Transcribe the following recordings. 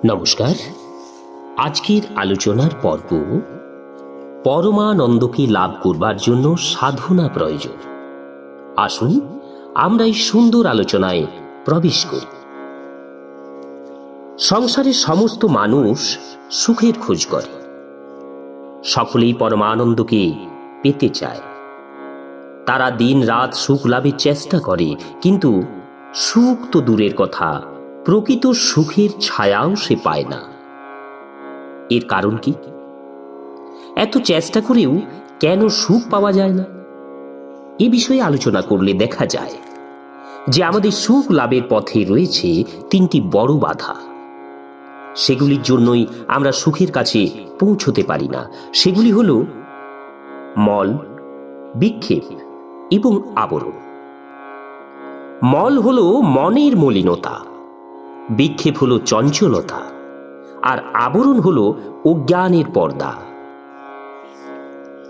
নমস্কার। আজকের আলোচনার পর্ব পরমানন্দকে লাভ করবার জন্য সাধনা প্রয়োজন। আসুন আমরা এই সুন্দর আলোচনায় প্রবেশ করি। সংসারের সমস্ত মানুষ সুখের খোঁজ করে, সকলেই পরমানন্দকে পেতে চায়। তারা দিন রাত সুখ লাভের চেষ্টা করে, কিন্তু সুখ তো দূরের কথা, প্রকৃত সুখের ছায়াও সে পায় না। এর কারণ কি? এত চেষ্টা করেও কেন সুখ পাওয়া যায় না? এ বিষয়ে আলোচনা করলে দেখা যায় যে আমাদের সুখ লাভের পথে রয়েছে তিনটি বড় বাধা। সেগুলির জন্যই আমরা সুখের কাছে পৌঁছতে পারি না। সেগুলি হল মল, বিক্ষেপ এবং আবরণ। মল হল মনের মলিনতা, বিক্ষেপ হল চঞ্চলতা, আর আবরণ হল অজ্ঞানের পর্দা।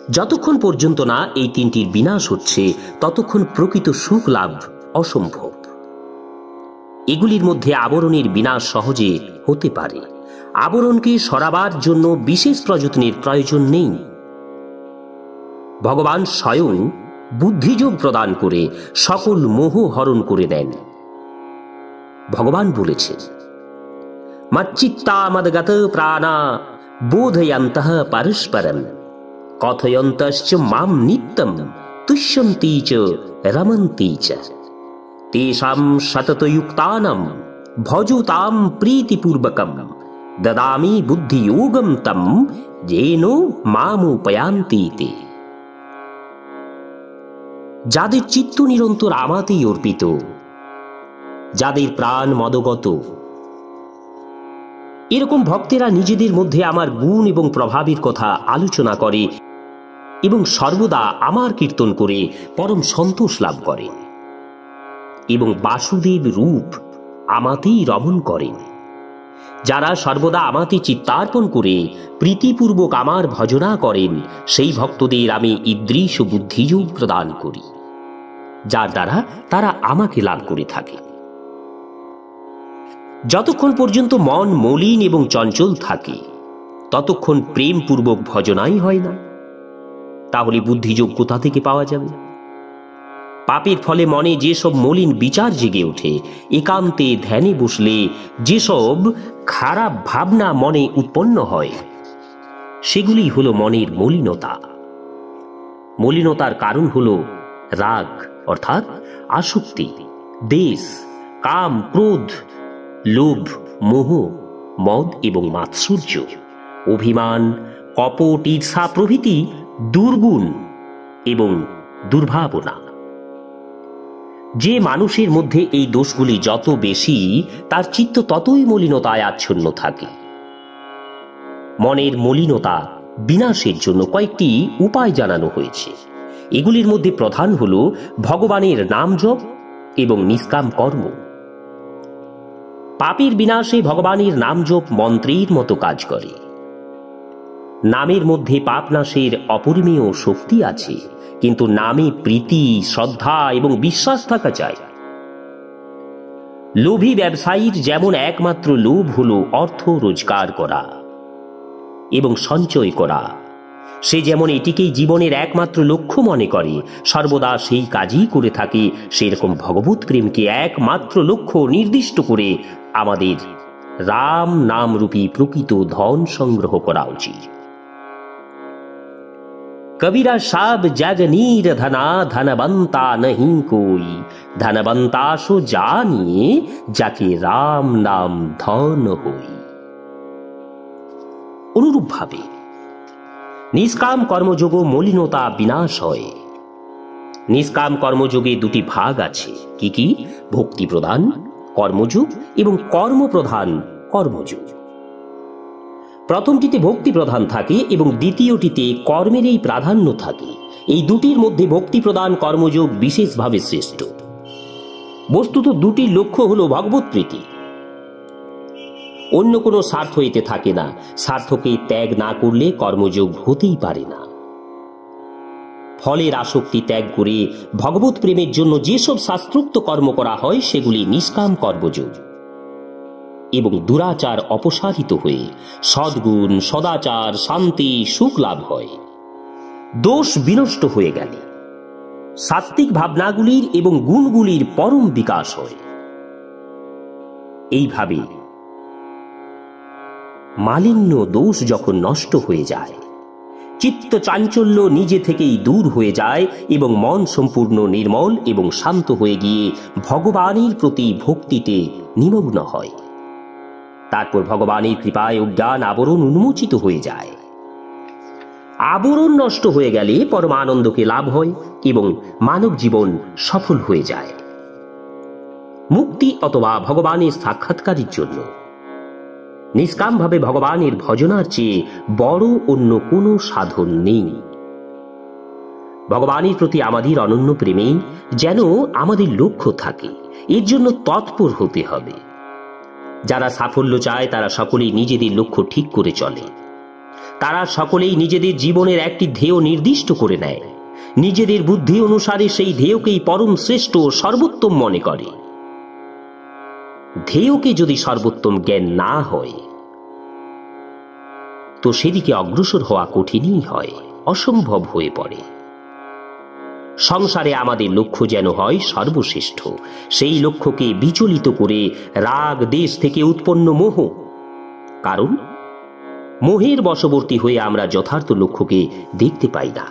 যতক্ষণ পর্যন্ত না এই তিনটির বিনাশ হচ্ছে, ততক্ষণ প্রকৃত সুখ লাভ অসম্ভব। এগুলির মধ্যে আবরণের বিনাশ সহজে হতে পারে। আবরণকে সরাবার জন্য বিশেষ প্রযত্নের প্রয়োজন নেই। ভগবান স্বয়ং বুদ্ধিযোগ প্রদান করে সকল মোহ হরণ করে দেন। ভগবান বলেছেন, মচ্চিত্তা মদগত প্রাণা বোধয়ন্তঃ পরস্পরম কথয়ন্তশ্চ মাম নিত্যম তুষ্যন্তি চ রমন্তি চ তেষাং সততযুক্তানাং ভজতাম প্রীতিপূর্বকম দদামি বুদ্ধিযোগম তম যেন মামুপয়ান্তি তে। যাদের চিত্ত নিরন্তর আমাতেই অর্পিত, যাদের প্রাণ মদগত, এরকম ভক্তেরা নিজেদের মধ্যে আমার গুণ এবং প্রভাবের কথা আলোচনা করে এবং সর্বদা আমার কীর্তন করে পরম সন্তোষ লাভ করেন এবং বাসুদেব রূপ আমাতেই রমণ করেন। যারা সর্বদা আমাতে চিত্তার্পণ করে প্রীতিপূর্বক আমার ভজনা করেন, সেই ভক্তদের আমি ঈদৃশ বুদ্ধিযোগ প্রদান করি, যার দ্বারা তারা আমাকে লাভ করে থাকে। যতক্ষণ পর্যন্ত মন মলিন এবং চঞ্চল থাকে, ততক্ষণ প্রেমপূর্বক ভজনাই হয় না। তাহলে বুদ্ধিযোগ কোথা থেকে পাওয়া যাবে? পাপের ফলে মনে যেসব মলিন বিচার জেগে ওঠে, একান্তে ধ্যানে বসলে যেসব খারাপ ভাবনা মনে উৎপন্ন হয়, সেগুলি হলো মনের মলিনতা। মলিনতার কারণ হলো রাগ অর্থাৎ আসক্তি, দেশ, কাম, ক্রোধ, লোভ, মোহ, মদ এবং মাৎসর্য, অভিমান, কপট, ঈর্ষা প্রভৃতি দুর্গুণ এবং দুর্ভাবনা। যে মানুষের মধ্যে এই দোষগুলি যত বেশি, তার চিত্ত ততই মলিনতায় আচ্ছন্ন থাকে। মনের মলিনতা বিনাশের জন্য কয়েকটি উপায় জানানো হয়েছে। এগুলির মধ্যে প্রধান হল ভগবানের নাম জপ এবং নিষ্কাম কর্ম। পাপের বিনাশে ভগবানের নাম জপ মন্ত্রের মতো কাজ করে। নামের মধ্যে পাপ নাশের অপরিমেয় শক্তি আছে, কিন্তু নামে প্রীতি, শ্রদ্ধা এবং বিশ্বাস থাকা চাই। লোভী ব্যবসায়ীর যেমন একমাত্র লোভ হল অর্থ রোজগার করা এবং সঞ্চয় করা, সে যেমন এটিকেই জীবনের একমাত্র লক্ষ্য মনে করে, সর্বদা সেই কাজই করে থাকে, সেরকম ভগবত প্রেমকে একমাত্র লক্ষ্য নির্দিষ্ট করে আমাদের রাম নামরূপী প্রকৃত ধন সংগ্রহ করা উচিত। কবিরা সব জগ নীর ধনা ধনবন্তা নহি কোই, ধনবন্তাসো জানিয়ে যাকে রাম নাম ধন হই। অনুরূপভাবে নিষ্কাম কর্মযোগ মলিনতা বিনাশ হয়। নিষ্কাম কর্মযোগে দুটি ভাগ আছে। কি কি? ভক্তি প্রধান কর্মযোগ এবং কর্মপ্রধান কর্মযোগ। প্রথমটিতে ভক্তি প্রধান থাকে এবং দ্বিতীয়টিতে কর্মের এই প্রাধান্য থাকে। এই দুটির মধ্যে ভক্তি প্রদান কর্মযোগ বিশেষভাবে শ্রেষ্ঠ। বস্তুত দুটির লক্ষ্য হল ভগবত প্রীতি। অন্য কোনো স্বার্থ এতে থাকে না। স্বার্থকে ত্যাগ না করলে কর্মযোগ হতেই পারে না। ফলের আসক্তি ত্যাগ করে ভগবত প্রেমের জন্য যেসব শাস্ত্রোক্ত কর্ম করা হয়, সেগুলি নিষ্কাম কর্মযোগ। এবং দুরাচার অপসারিত হয়ে সদ্গুণ, সদাচার, শান্তি, সুখ লাভ হয়। দোষ বিনষ্ট হয়ে গেলে সাত্ত্বিক ভাবনাগুলির এবং গুণগুলির পরম বিকাশ হয়। এইভাবে মালিন্য, দোষ যখন নষ্ট হয়ে যায়, চিত্ত চাঞ্চল্য নিজে থেকেই দূর হয়ে যায় এবং মন সম্পূর্ণ নির্মল এবং শান্ত হয়ে গিয়ে ভগবানের প্রতি ভক্তিতে নিমগ্ন হয়। তারপর ভগবানের কৃপায় অজ্ঞান আবরণ উন্মোচিত হয়ে যায়। আবরণ নষ্ট হয়ে গেলে পরমানন্দকে লাভ হয় এবং মানব জীবন সফল হয়ে যায়। মুক্তি অথবা ভগবানের সাক্ষাৎকারের জন্য নিষ্কামভাবে ভগবানের ভজনার চেয়ে বড় অন্য কোনো সাধন নেই। ভগবানের প্রতি আমাদের অনন্য প্রেমে যেন আমাদের লক্ষ্য থাকে, এর জন্য তৎপর হতে হবে। যারা সাফল্য চায় তারা সকলেই নিজেদের লক্ষ্য ঠিক করে চলে। তারা সকলেই নিজেদের জীবনের একটি ধ্যেয় নির্দিষ্ট করে নেয়। নিজেদের বুদ্ধি অনুসারে সেই ধ্যেয়কেই পরম শ্রেষ্ঠ ও সর্বোত্তম মনে করে। ধ্যেয়কে যদি সর্বোত্তম জ্ঞান না হয় তো সেদিকে অগ্রসর হওয়া কঠিনই হয়, অসম্ভব হয়ে পড়ে। সংসারে আমাদের লক্ষ্য যেন হয় সর্বশ্রেষ্ঠ। সেই লক্ষ্যকে বিচলিত করে রাগ, দেশ থেকে উৎপন্ন মোহ, কারণ মোহের বশবর্তী হয়ে আমরা যথার্থ লক্ষ্যকে দেখতে পাই না।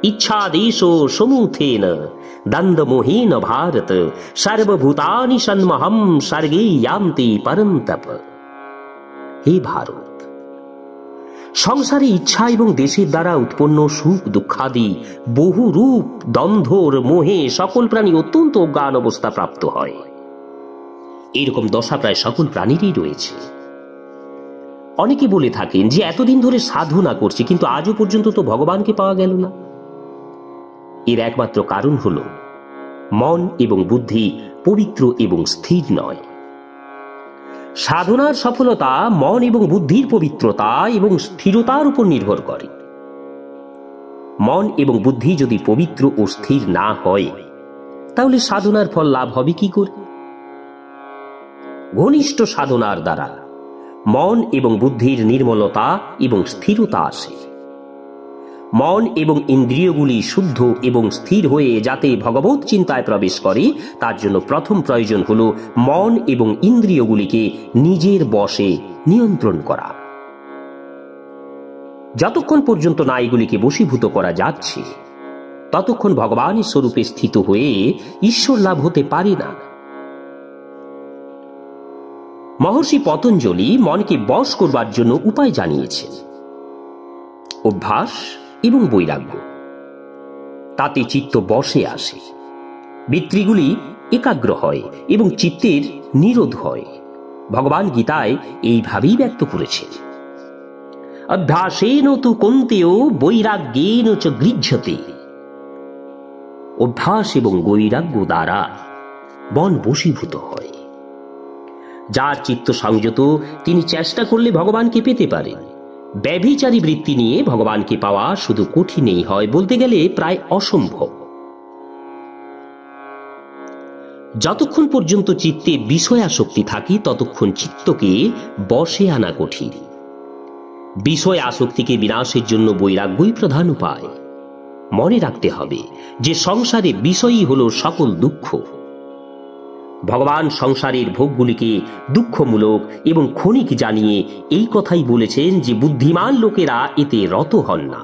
ইচ্ছা দেশ সমুথেন দ্বন্দ্ব মোহেন ভারত সর্বভূতানি সন্মহম স্বর্গে ইয়ান্তি পরন্তপ। হে ভারত, সংসারে ইচ্ছা এবং দেশের দ্বারা উৎপন্ন সুখ দুঃখাদি বহু রূপ দ্বন্দ্বর মোহে সকল প্রাণী অত্যন্ত অজ্ঞান অবস্থা প্রাপ্ত হয়। এরকম দশা প্রায় সকল প্রাণীরই রয়েছে। অনেকে বলে থাকেন যে এতদিন ধরে সাধনা করছে কিন্তু আজও পর্যন্ত তো ভগবানকে পাওয়া গেল না। এর একমাত্র কারণ হল মন এবং বুদ্ধি পবিত্র এবং স্থির নয়। সাধনার সফলতা মন এবং বুদ্ধির পবিত্রতা এবং স্থিরতার উপর নির্ভর করে। মন এবং বুদ্ধি যদি পবিত্র ও স্থির না হয় তাহলে সাধনার ফল লাভ হবে কি করে? ঘনিষ্ঠ সাধনার দ্বারা মন এবং বুদ্ধির নির্মলতা এবং স্থিরতা আসে। মন এবং ইন্দ্রিয়গুলি শুদ্ধ এবং স্থির হয়ে যাতে ভগবত চিন্তায় প্রবেশ করে তার জন্য প্রথম প্রয়োজন হল মন এবং ইন্দ্রিয়গুলিকে নিজের বশে নিয়ন্ত্রণ করা। যতক্ষণ পর্যন্ত না এগুলিকে বশীভূত করা যাচ্ছে ততক্ষণ ভগবানের স্বরূপে স্থিত হয়ে ঈশ্বর লাভ হতে পারে না। মহর্ষি পতঞ্জলি মনকে বশ করবার জন্য উপায় জানিয়েছেন: অভ্যাস এবং বৈরাগ্য। তাতে চিত্ত বশে আসে, বৃত্তিগুলি একাগ্র হয় এবং চিত্তের নিরোধ হয়। ভগবান গীতায় এইভাবেই ব্যক্ত করেছেন: অভ্যাসেন তু কৌন্তেয় বৈরাগ্যেন চ গৃহ্যতে। অভ্যাস এবং বৈরাগ্য দ্বারা মন বশীভূত হয়। যার চিত্ত সংযত তিনি চেষ্টা করলে ভগবানকে পেতে পারেন। ব্যভিচারী বৃত্তি নিয়ে ভগবানকে পাওয়া শুধু কঠিনই হয়, বলতে গেলে প্রায় অসম্ভব। যতক্ষণ পর্যন্ত চিত্তে বিষয়াসক্তি থাকে ততক্ষণ চিত্তকে বশে আনা কঠিন। বিষয় আসক্তিকে বিনাশের জন্য বৈরাগ্যই প্রধান উপায়। মনে রাখতে হবে যে সংসারে বিষয়ই হল সকল দুঃখ। ভগবান সংসারের ভোগগুলিকে দুঃখমূলক এবং ক্ষণিক জানিয়ে এই কথাই বলেছেন যে বুদ্ধিমান লোকেরা এতে রত হন না।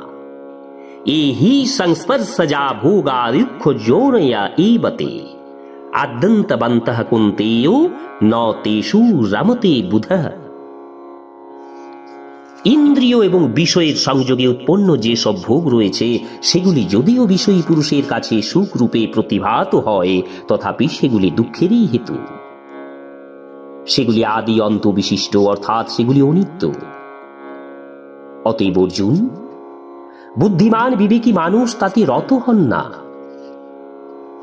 এহি সংস্পর্শজা ভোগা দুঃখ জোনয়া এবতে আদ্যন্তবন্তঃ কুন্তেয় ন তেষু রমতে বুধঃ। ইন্দ্রিয় এবং বিষয়ের সংযোগে উৎপন্ন যেসব ভোগ রয়েছে সেগুলি যদিও বিষয়ী পুরুষের কাছে সুখ রূপে প্রতিভাত হয় তথাপি সেগুলি দুঃখেরই হেতু। সেগুলি আদি অন্ত বিশিষ্ট, অর্থাৎ সেগুলি অনিত্য। অতএব অর্জুন, বুদ্ধিমান বিবেকী মানুষ তাতে রত হন না।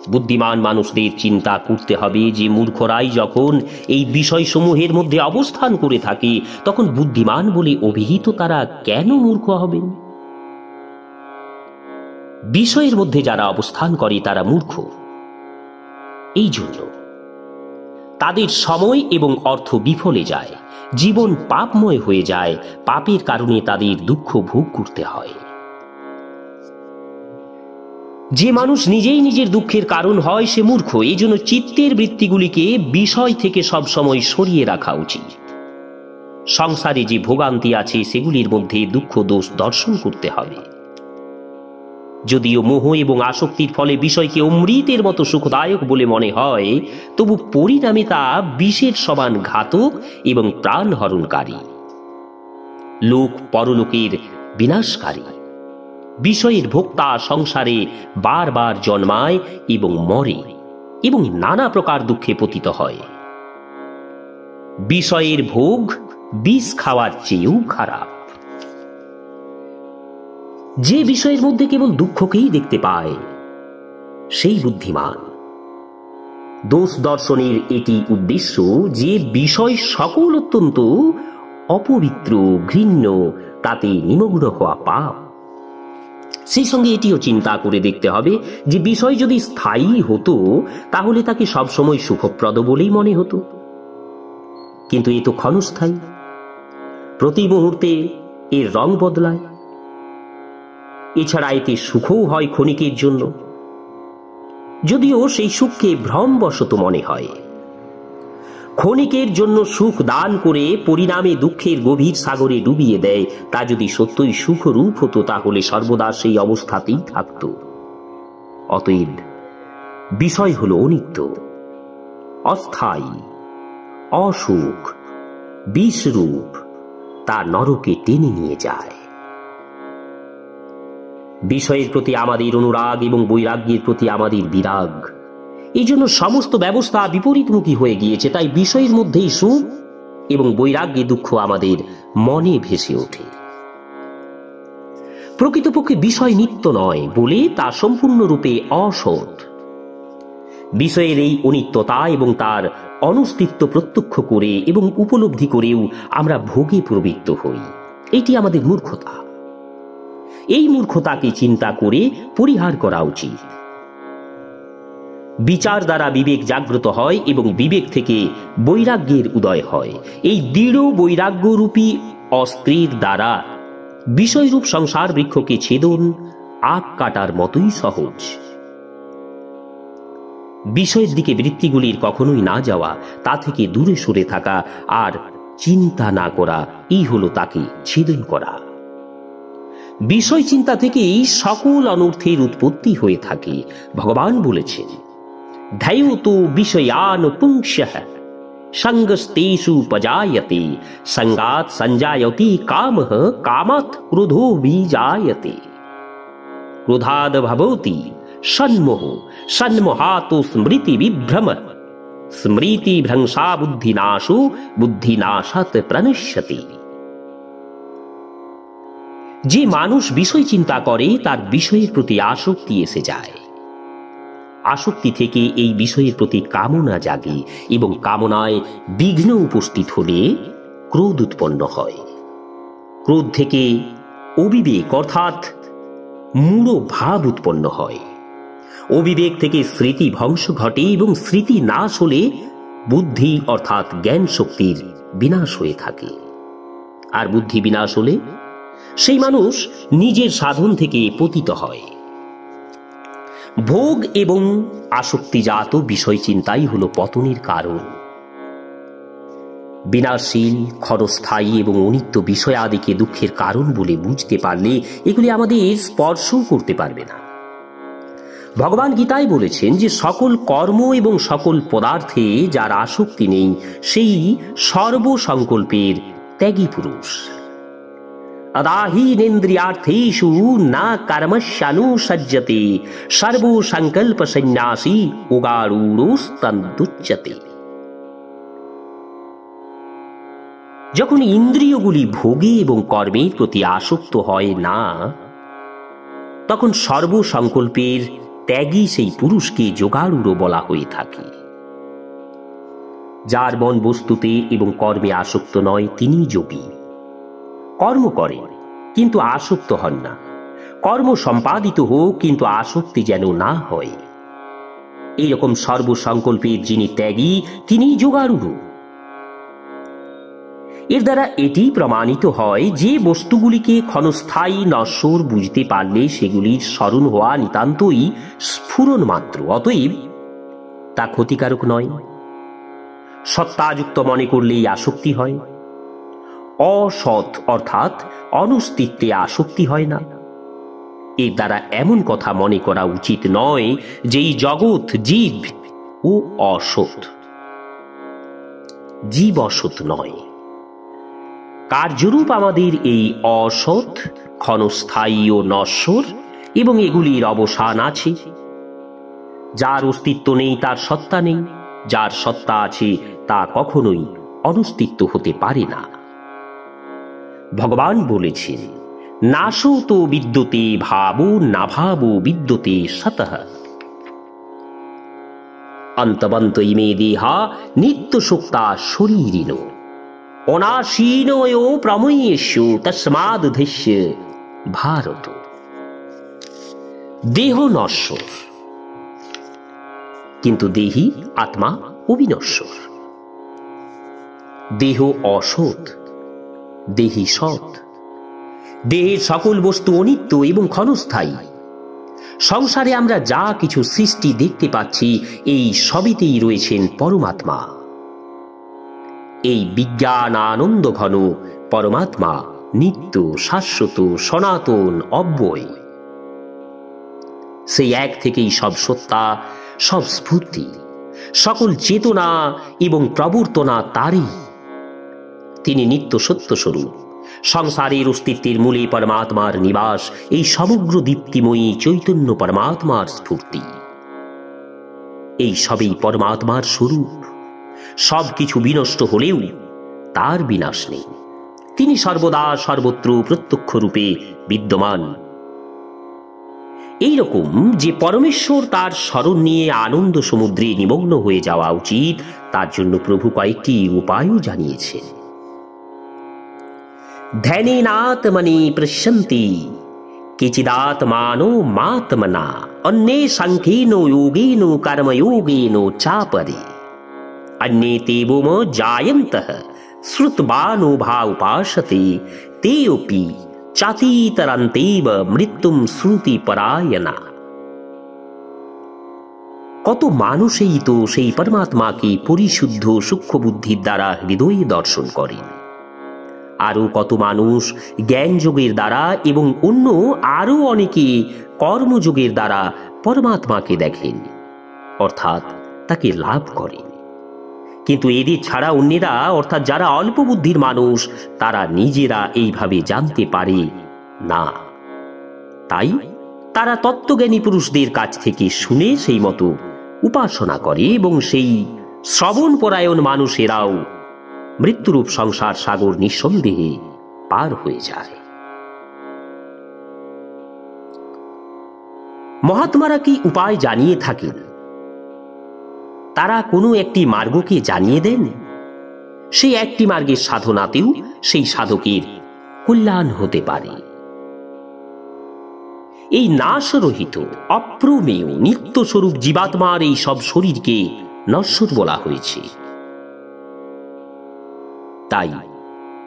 বুদ্ধিমান মানুষদের চিন্তা করতে হবে যে মূর্খরাই যখন এই বিষয়সমূহের মধ্যে অবস্থান করে থাকে তখন বুদ্ধিমান বলে অভিহিত তারা কেন মূর্খ হবেন? বিষয়ের মধ্যে যারা অবস্থান করে তারা মূর্খ। এই জন্য তাদের সময় এবং অর্থ বিফলে যায়, জীবন পাপময় হয়ে যায়, পাপের কারণে তাদের দুঃখ ভোগ করতে হয়। যে মানুষ নিজেই নিজের দুঃখের কারণ হয় সে মূর্খ। এই জন্য চিত্তের বৃত্তিগুলিকে বিষয় থেকে সবসময় সরিয়ে রাখা উচিত। সংসারে যে ভোগান্তি আছে সেগুলির মধ্যে দুঃখ দোষ দর্শন করতে হবে। যদিও মোহ এবং আসক্তির ফলে বিষয়কে অমৃতের মতো সুখদায়ক বলে মনে হয়, তবু পরিণামে তা বিষের সমান ঘাতক এবং প্রাণহরণকারী, লোক পরলোকের বিনাশকারী। বিষয়ের ভোক্তা সংসারে বারবার জন্মায় এবং মরে এবং নানা প্রকার দুঃখে পতিত হয়। বিষয়ের ভোগ বিষ খাওয়ার চেয়েও খারাপ। যে বিষয়ের মধ্যে কেবল দুঃখকেই দেখতে পায় সেই বুদ্ধিমান। দোষ দর্শনের এটি উদ্দেশ্য যে বিষয় সকল অত্যন্ত অপবিত্র, ঘৃণ্য, তাতে নিমগ্ন হওয়া পাপ। সেই সঙ্গে এটিও চিন্তা করে দেখতে হবে যে বিষয় যদি স্থায়ী হতো তাহলে তাকে সবসময় সুখপ্রদ বলেই মনে হতো, কিন্তু এ তো ক্ষণস্থায়ী। প্রতি মুহূর্তে এর রং বদলায়। এছাড়া এতে সুখও হয় ক্ষণিকের জন্য, যদিও সেই সুখকে ভ্রমবশত মনে হয়। ক্ষণিকের জন্য সুখ দান করে পরিণামে দুঃখের গভীর সাগরে ডুবিয়ে দেয়, তা যদি সত্যই সুখরূপ হতো তাহলে সর্বদা সেই অবস্থাতেই থাকত। অতএব বিষয় হল অনিত্য, অস্থায়ী, অসুখ, বিষরূপ, তা নরকে টেনে নিয়ে যায়। বিষয়ের প্রতি আমাদের অনুরাগ এবং বৈরাগ্যের প্রতি আমাদের বিরাগ, এই জন্য সমস্ত ব্যবস্থা বিপরীতমুখী হয়ে গিয়েছে। তাই বিষয়ের মধ্যেই সুখ এবং বৈরাগ্যে দুঃখ আমাদের মনে ভেসে ওঠে। প্রকৃতপক্ষে বিষয় নিত্য নয় বলে তা সম্পূর্ণরূপে অসৎ। বিষয়ের এই অনিত্যতা এবং তার অনস্তিত্ব প্রত্যক্ষ করে এবং উপলব্ধি করেও আমরা ভোগে প্রবৃত্ত হই। এটি আমাদের মূর্খতা। এই মূর্খতাকে চিন্তা করে পরিহার করা উচিত। বিচার দ্বারা বিবেক জাগ্রত হয় এবং বিবেক থেকে বৈরাগ্যের উদয় হয়। এই দৃঢ় বৈরাগ্যরূপী অস্ত্রের দ্বারা বিষয়রূপ সংসার বৃক্ষকে ছেদন আখ কাটার মতোই সহজ। বিষয়ের দিকে বৃত্তিগুলির কখনোই না যাওয়া, তা থেকে দূরে সরে থাকা আর চিন্তা না করা, এই হলো তাকে ছেদন করা। বিষয় চিন্তা থেকেই সকল অনর্থের উৎপত্তি হয়ে থাকে। ভগবান বলেছেন, ধ্যায়তো বিষয়ান পুংস্যঃ সঙ্গস্তেষু পজায়তে সঙ্গাৎ সঞ্জায়তি কামঃ কামাৎ ক্রোধো বিজায়তে ক্রোধাদ ভবতি সন্মোহ সন্মোহাতো স্মৃতি বিভ্রম স্মৃতি ভ্রংসা বুদ্ধিনাশো বুদ্ধিনাশাৎ প্রণশ্যতি। যে মানুষ বিষয় চিন্তা করে তার বিষয়ের প্রতি আসক্তি এসে যায়। আসক্তি থেকে এই বিষয়ের প্রতি কামনা জাগে এবং কামনায় বিঘ্ন উপস্থিত হলে ক্রোধ উৎপন্ন হয়। ক্রোধ থেকে অবিবেক অর্থাৎ মূঢ় ভাব উৎপন্ন হয়। অবিবেক থেকে স্মৃতি ধ্বংস ঘটে এবং স্মৃতি নাশ হলে বুদ্ধি অর্থাৎ জ্ঞান শক্তির বিনাশ হয়ে থাকে। আর বুদ্ধি বিনাশ হলে সেই মানুষ নিজের সাধন থেকে পতিত হয়। ভোগ এবং আসক্তিজাত বিষয় চিন্তাই হলো পতনের কারণ। বিনাশশীল, ক্ষণস্থায়ী এবং অনিত্য বিষয় আদিকে দুঃখের কারণ বলে বুঝতে পারলে এগুলি আমাদের স্পর্শও করতে পারবে না। ভগবান গীতায় বলেছেন যে সকল কর্ম এবং সকল পদার্থে যার আসক্তি নেই সেই সর্বসংকল্পের ত্যাগী পুরুষ। अदाहीनेन्द्रियार्थेषु न कर्मस्यानुसज्जते सर्वो संकल्प सन्यासी उगारूढ़ोस्तुच्यते। যখন ইন্দ্রিয়গুলি ভোগে এবং কর্মের প্রতি আসক্ত হয় না, তখন সর্বসংকল্পের ত্যাগী সেই পুরুষকে যোগারূঢ় বলা হয়ে থাকে। যার মন বস্তুতে এবং কর্মে আসক্ত নয় তিনি যোগী। কর্ম করেন কিন্তু আসক্ত হন না। কর্ম সম্পাদিত হোক কিন্তু আসক্তি যেন না হয়। এইরকম সর্বসংকল্পের যিনি ত্যাগী তিনিই যোগারূঢ়। এর দ্বারা এটি প্রমাণিত হয় যে বস্তুগুলিকে ক্ষণস্থায়ী নশ্বর বুঝতে পারলে সেগুলির স্মরণ হওয়া নিতান্তই স্ফুরণ মাত্র, অতএব তা ক্ষতিকারক নয়। সত্তাযুক্ত মনে করলেই আসক্তি হয়, অসৎ অর্থাৎ অনস্তিত্বে আসক্তি হয় না। এর দ্বারা এমন কথা মনে করা উচিত নয় যে এই জগৎ জীব ও অসৎ। জীব অসৎ নয়, কার্যরূপ আমাদের এই অসৎ ক্ষণস্থায়ী ও নশ্বর, এবং এগুলির অবসান আছে। যার অস্তিত্ব নেই তার সত্তা নেই, যার সত্তা আছে তা কখনোই অনস্তিত্ব হতে পারে না। ভগবান বলেছেন, নাশো তো বিদ্যতে ভাবো না ভাবো বিদ্যতে সতঃ। অন্তবন্ত ইমে দেহা নিত্য সুক্তা শরীরিণ অনাশীন প্রময়েষু তস্মাদুদ্ধস্য ভারত। দেহ নশ্বর, কিন্তু দেহি আত্মা অবিনশ্বর। দেহ অসৎ, দেহি সৎ। দেহের সকল বস্তু অনিত্য এবং ক্ষণস্থায়ী। সংসারে আমরা যা কিছু সৃষ্টি দেখতে পাচ্ছি, এই সবইতেই রয়েছেন পরমাত্মা। এই বিজ্ঞান আনন্দ ঘন পরমাত্মা নিত্য, শাশ্বত, সনাতন, অব্যয়। সেই এক থেকেই সব সত্তা, সব স্ফূর্তি, সকল চেতনা এবং প্রবর্তনা তারই। তিনি নিত্য সত্য স্বরূপ। সংসারের অস্তিত্বের মূলে পরমাত্মার নিবাস। এই সমগ্র দীপ্তিময়ী চৈতন্য পরমাত্মার স্ফূর্তি। এই সবই পরমাত্মার স্বরূপ। সব কিছু বিনষ্ট হলেও তার বিনাশ নেই। তিনি সর্বদা সর্বত্র প্রত্যক্ষ রূপে বিদ্যমান। এইরকম যে পরমেশ্বর তার স্মরণ নিয়ে আনন্দ সমুদ্রে নিমগ্ন হয়ে যাওয়া উচিত, তার জন্য প্রভু কয়েকটি উপায়ও জানিয়েছেন। ধ্যানেনাত্মনি পশ্যন্তি কেচিদাত্মানো মাত্মনা অন্যে সাংখ্যেন যোগেন কর্মযোগেন চাপরে अन्ये तेवोम जायन्तः श्रुतवानोभा उपासते तेऽपि चातितरन्तेव मृत्युम শ্রুতি পরায়ণা। কত মানুষই তো সেই পরমাত্মাকে পরিশুদ্ধ সূক্ষ্ম বুদ্ধির দ্বারা হৃদয়ে দর্শন করেন। আরও কত মানুষ জ্ঞানযোগের দ্বারা এবং অন্য আরও অনেকে কর্মযোগের দ্বারা পরমাত্মাকে দেখেন, অর্থাৎ তাকে লাভ করেন। কিন্তু এদের ছাড়া অন্যেরা, অর্থাৎ যারা অল্প বুদ্ধির মানুষ, তারা নিজেরা এইভাবে জানতে পারে না। তাই তারা তত্ত্বজ্ঞানী পুরুষদের কাছ থেকে শুনে সেই মতো উপাসনা করে, এবং সেই শ্রবণ পরায়ণ মানুষেরাও মৃত্যুরূপ সংসার সাগর নিঃসন্দেহে পার হয়ে যায়। মহাত্মারা কি উপায় জানিয়ে থাকেন? তারা কোনো একটি মার্গকে জানিয়ে দেন। সেই একটি মার্গের সাধনাতেও সেই সাধকের কল্যাণ হতে পারে। এই নাশরহিত অপ্রমেয় নিত্যস্বরূপ জীবাত্মার এই সব শরীরকে নশ্বর বলা হয়েছে। তাই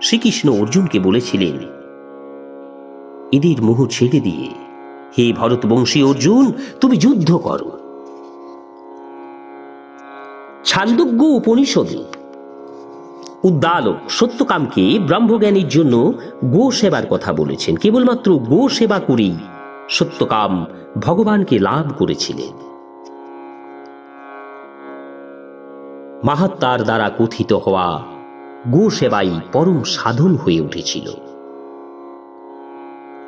শ্রীকৃষ্ণ অর্জুনকে বলেছিলেন, এদের মোহ ছেড়ে দিয়ে হে ভরতবংশী অর্জুন, তুমি যুদ্ধ করো। ছান্দোগ্য উপনিষদে উদ্দালক সত্যকামকে ব্রহ্মজ্ঞানীর জন্য গো সেবার কথা বলেছেন। কেবলমাত্র গো সেবা করেই সত্যকাম ভগবানকে লাভ করেছিলেন। মাহাত্মার দ্বারা কথিত হওয়া গো সেবাই পরম সাধন হয়ে উঠেছিল।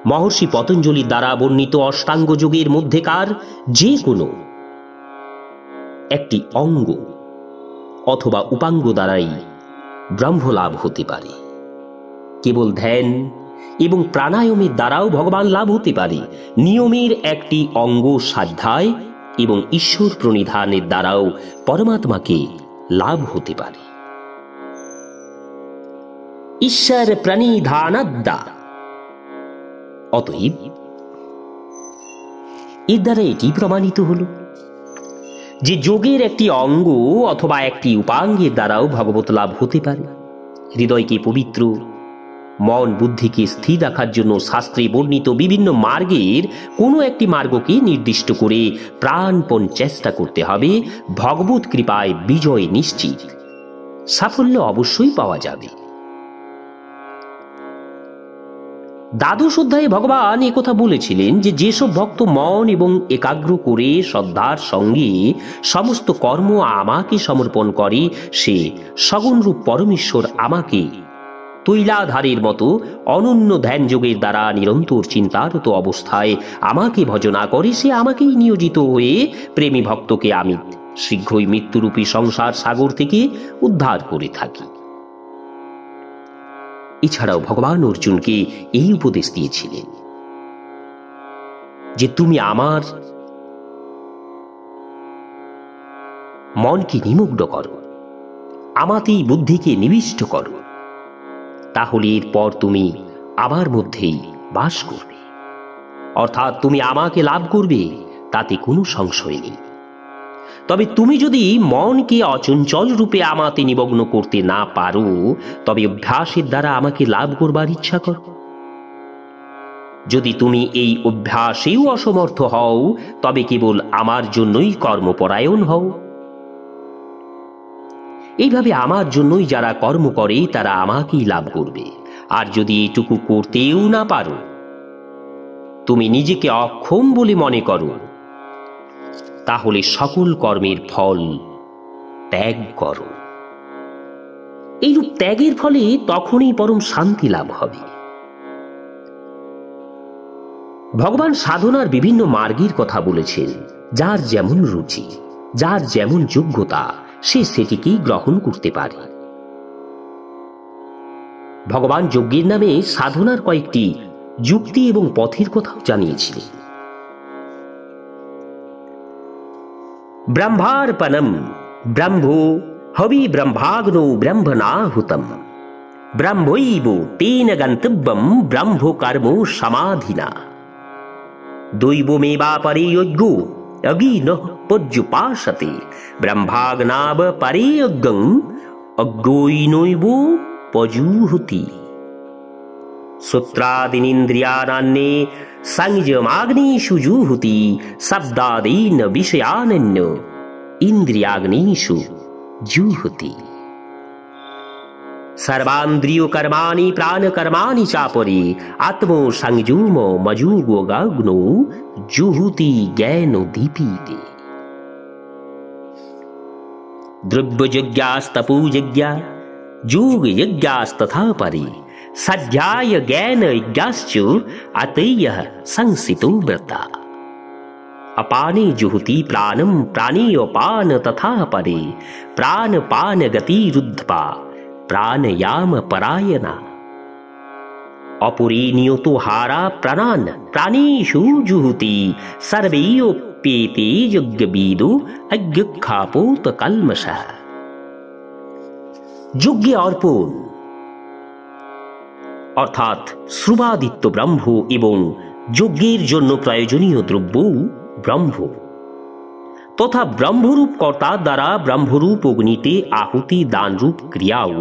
মহর্ষি পতঞ্জলির দ্বারা বর্ণিত অষ্টাঙ্গ যোগের মধ্যেকার যে কোনো একটি অঙ্গ অথবা উপাঙ্গ দ্বারাই ব্রহ্মলাভ হতে পারে। কেবল ধ্যান এবং প্রাণায়ামের দ্বারাও ভগবান লাভ হতে পারে। নিয়মের একটি অঙ্গ সাধ্যায় এবং ঈশ্বর প্রণিধানের দ্বারাও পরমাত্মাকে লাভ হতে পারে। ঈশ্বর প্রণিধানাদ্যা। অতএব এর দ্বারা এটি প্রমাণিত হল যে যোগের একটি অঙ্গ অথবা একটি উপাঙ্গের দ্বারাও ভগবত লাভ হতে পারে। হৃদয়কে পবিত্র, মন বুদ্ধিকে স্থির রাখার জন্য শাস্ত্রে বর্ণিত বিভিন্ন মার্গের কোনো একটি মার্গকে নির্দিষ্ট করে প্রাণপণ চেষ্টা করতে হবে। ভগবত কৃপায় বিজয় নিশ্চিত, সাফল্য অবশ্যই পাওয়া যাবে। দ্বাদশ অধ্যায়ে ভগবান একথা বলেছিলেন যে যেসব ভক্ত মন এবং একাগ্র করে শ্রদ্ধার সঙ্গে সমস্ত কর্ম আমাকে সমর্পণ করে, সে সগুণরূপ পরমেশ্বর আমাকে তৈলাধারের মতো অনন্য ধ্যান যোগের দ্বারা নিরন্তর চিন্তারত অবস্থায় আমাকে ভজনা করে, সে আমাকেই নিয়োজিত হয়ে প্রেমী ভক্তকে আমি শীঘ্রই মৃত্যুরূপী সংসার সাগর থেকে উদ্ধার করে থাকি। এছাড়াও ভগবান অর্জুনকে এই উপদেশ দিয়েছিলেন যে তুমি আমার মনকে নিমগ্ন করো, আমাতেই বুদ্ধিকে নিবিষ্ট করো, তাহলে এরপর তুমি আমার মধ্যেই বাস করবে, অর্থাৎ তুমি আমাকে লাভ করবে, তাতে কোনো সংশয় নেই। তবে তুমি যদি মনকে অচঞ্চল রূপে আমাতে নিমগ্ন করতে না পারো, তবে অভ্যাসের দ্বারা আমাকে লাভ করবার ইচ্ছা করো। যদি তুমি এই অভ্যাসেও অসমর্থ হও, তবে কেবল আমার জন্যই কর্মপরায়ণ হও। এইভাবে আমার জন্যই যারা কর্ম করে তারা আমাকেই লাভ করবে। আর যদি এইটুকু করতেও না পারো, তুমি নিজেকে অক্ষম বলে মনে করো, তাহলে সকল কর্মের ফল ত্যাগ করো। এইরূপ ত্যাগের ফলে তখনই পরম শান্তি লাভ হবে। ভগবান সাধনার বিভিন্ন মার্গের কথা বলেছেন। যার যেমন রুচি, যার যেমন যোগ্যতা, সে সেটিকেই গ্রহণ করতে পারে। ভগবান যজ্ঞের নামে সাধনার কয়েকটি যুক্তি এবং পথের কথাও জানিয়েছিলেন। ব্রহ্মার্পণম ব্রহ্মো হবি ব্রহ্মাগ্নৌ ব্রহ্মণাহুতম ব্রহ্মৈব তেন গন্তব্যম ব্রহ্ম কর্ম সমাধিনা দৈবমেবাপরে যজ্ঞো অগ্নিনঃ পর্যুপাসতে ব্রহ্মাগ্নাব পরে যজ্ঞং অজ্ঞৈনৈব পজুহুতি শ্রোত্রাদীনিন্দ্রিয়াণান্যে সংযমাগ্নিষু জুহুতি শব্দাদীন বিষয়ানন্য ইন্দ্রিয়াগ্নিষু জুহুতি सर्वान्द्रियो कर्माणि प्राणकर्माणि चापरे आत्मो संयमो मजुगो गाग्नो जुहुति ज्ञानो दीपीते द्रव्ययज्ञास्तपोयज्ञा योगयज्ञास्तथा परे सध्याय ज्ञानयज्ञाश्च अतयः संसितो व्रता अपाने जुहुति प्राणं प्राणेऽपान तथा परे प्राणपान गतिरुद्ध्वा प्राणयाम परायणा अपरे नियतो हारा प्राणान् प्राणेषु जुहुति सर्वैरप्येते यज्ञविदो अज्ञखापोत कल्मषः যজ্ঞে অর্পণ অর্থাৎ শ্রুবাদিত্য ব্রহ্ম এবং যজ্ঞের জন্য প্রয়োজনীয় দ্রব্য ব্রহ্ম তথা ব্রহ্মরূপ কর্তার দ্বারা ব্রহ্মরূপ অগ্নিতে আহুতি দানরূপ ক্রিয়াও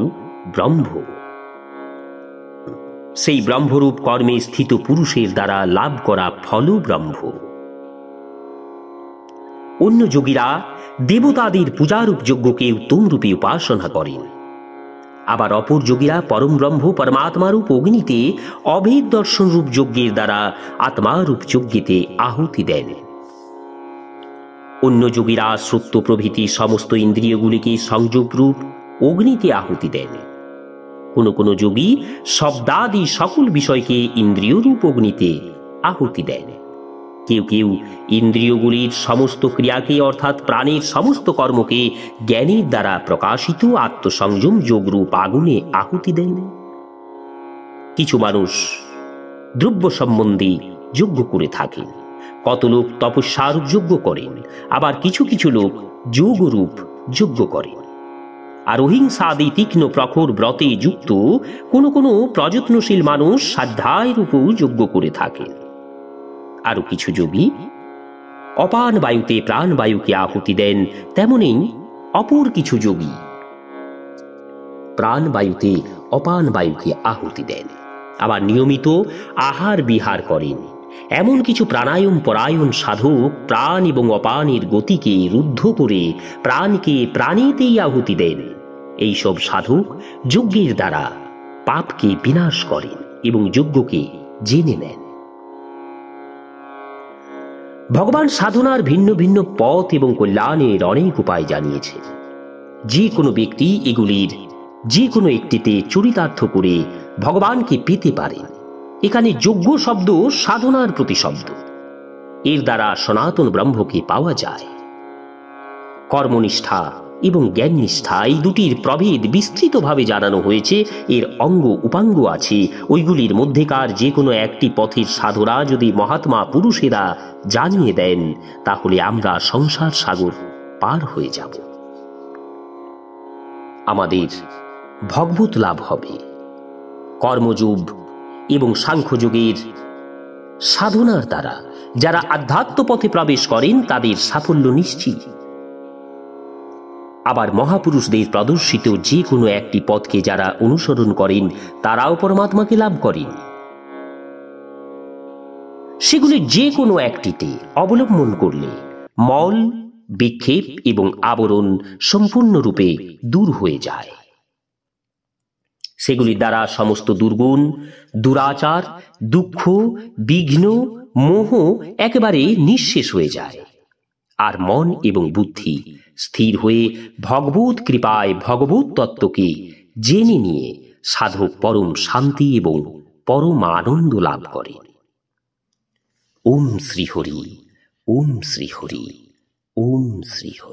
ব্রহ্ম। সেই ব্রহ্মরূপ কর্মে স্থিত পুরুষের দ্বারা লাভ করা ফল ব্রহ্ম। অন্য যোগীরা দেবতাদের পূজারূপ যজ্ঞকে উত্তম রূপে উপাসনা করেন। আবার অপর যোগীরা পরম ব্রহ্ম পরমাত্মারূপ অগ্নিতে অভেদ দর্শনরূপ যজ্ঞের দ্বারা আত্মারূপ যজ্ঞেতে আহুতি দেন। অন্য যোগীরা শ্রোত্র প্রভৃতি সমস্ত ইন্দ্রিয়গুলিকে সংযোগরূপ অগ্নিতে আহুতি দেন। কোন কোন যোগী শব্দাদি সকল বিষয়কে ইন্দ্রিয়রূপ অগ্নিতে আহুতি দেন। কেউ কেউ ইন্দ্রিয়গুলির সমস্ত ক্রিয়াকে অর্থাৎ প্রাণের সমস্ত কর্মকে জ্ঞানের দ্বারা প্রকাশিত আত্মসংযম যোগরূপ আগুনে আহুতি দেন। কিছু মানুষ দ্রব্য সম্বন্ধে যজ্ঞ করে থাকেন। কত লোক তপস্যারূপ যজ্ঞ করেন, আবার কিছু কিছু লোক যোগরূপ যজ্ঞ করেন। আর অহিংসাদি তীক্ষ্ণ প্রখর ব্রতে যুক্ত কোনো কোনো প্রযত্নশীল মানুষ স্বাধ্যায় রূপেও যজ্ঞ করে থাকেন। আরো কিছু যোগী অপান বায়ুতে প্রাণবায়ুকে আহুতি দেন, তেমনি অপর কিছু যোগী প্রাণবায়ুতে অপান বায়ুকে আহুতি দেন। আবার নিয়মিত আহার বিহার করেন। এমন কিছু প্রাণায়াম পরায়ণ সাধক প্রাণ এবং অপানের গতিকে রুদ্ধ করে প্রাণকে প্রাণীতেই আহুতি দেন। এইসব সাধক যজ্ঞের দ্বারা পাপকে বিনাশ করেন এবং যজ্ঞকে জেনে নেন। ভগবান সাধনার ভিন্ন ভিন্ন পথ এবং কল্যাণের অনেক উপায় জানিয়েছে। যে কোনো ব্যক্তি এগুলির যে কোনো একটিতে চরিতার্থ করে ভগবানকে পেতে পারেন। এখানে যজ্ঞ শব্দ সাধনার প্রতিশব্দ। এর দ্বারা সনাতন ব্রহ্মকে পাওয়া যায়। কর্মনিষ্ঠা এবং জ্ঞাননিষ্ঠা এই দুটির প্রভেদ বিস্তৃতভাবে জানানো হয়েছে। এর অঙ্গ উপাঙ্গ আছে। ওইগুলির মধ্যেকার যে কোনো একটি পথের সাধনা যদি মহাত্মা পুরুষেরা জানিয়ে দেন, তাহলে আমরা সংসার সাগর পার হয়ে যাব। আমাদের ভগবত লাভ হবে। কর্মযোগ এবং সাংখ্যযোগের সাধনার দ্বারা যারা আধ্যাত্ম পথে প্রবেশ করেন তাদের সাফল্য নিশ্চিত। আবার মহাপুরুষদের প্রদর্শিত যে কোনো একটি পথকে যারা অনুসরণ করেন তারাও পরমাত্মাকে লাভ করেন। সেগুলির যে কোনো একটিতে অবলম্বন করলে মল, বিক্ষেপ এবং আবরণ সম্পূর্ণরূপে দূর হয়ে যায়। সেগুলির দ্বারা সমস্ত দুর্গুণ, দুরাচার, দুঃখ, বিঘ্ন, মোহ একেবারে নিঃশেষ হয়ে যায়। আর মন এবং বুদ্ধি স্থির হয়ে ভগবত কৃপায় ভগবত তত্ত্বকে জেনে নিয়ে সাধক পরম শান্তি এবং পরম আনন্দ লাভ করে। ওম শ্রী হরি, ওম শ্রী হরি, ওম শ্রী হরি।